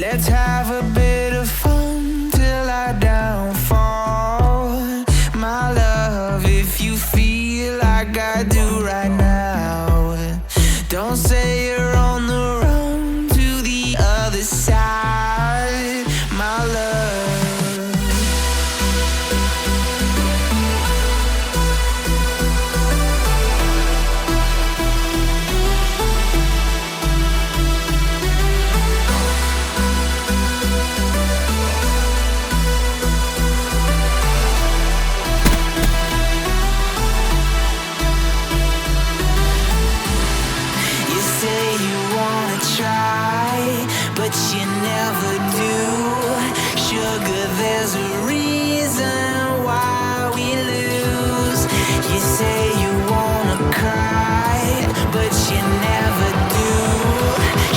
Let's have a bit of fun till I downfall. My love, if you feel like I do right now, don't say you're on the run to the other side, my love. But you never do. Sugar, there's a reason why we lose. You say you wanna cry, but you never do.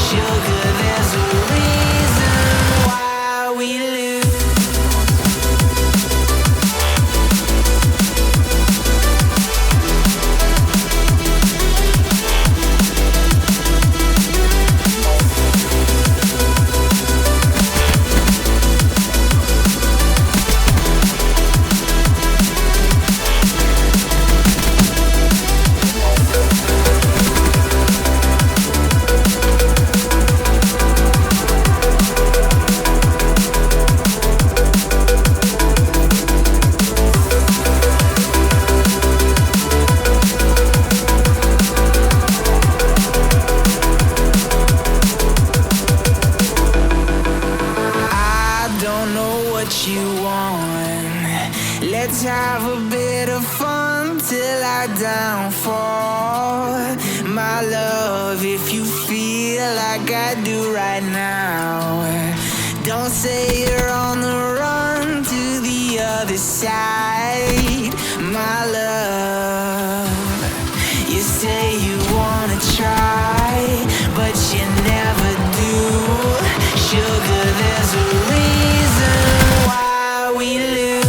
Sugar, there's a reason why we lose. You want. Let's have a bit of fun till I downfall. My love, if you feel like I do right now, don't say you're on the run to the other side, my love. You say you wanna try, but you never do. Sugar, there's a reason why we lose.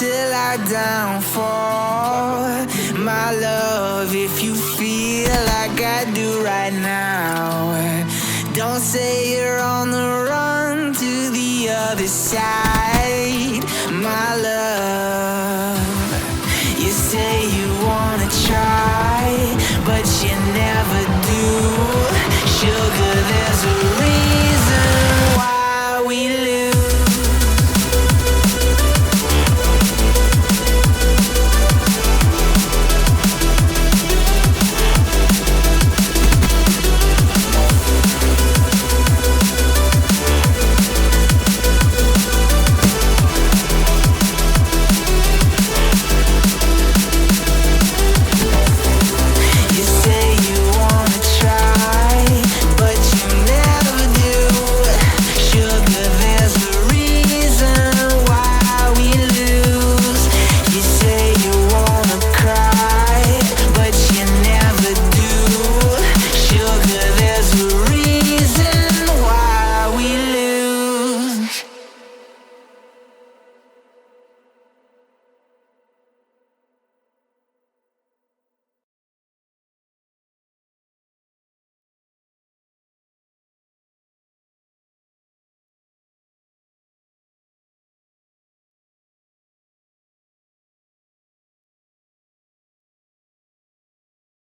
till our downfall. My love, if you feel like I do right now, don't say you're on the run to the other side. My love,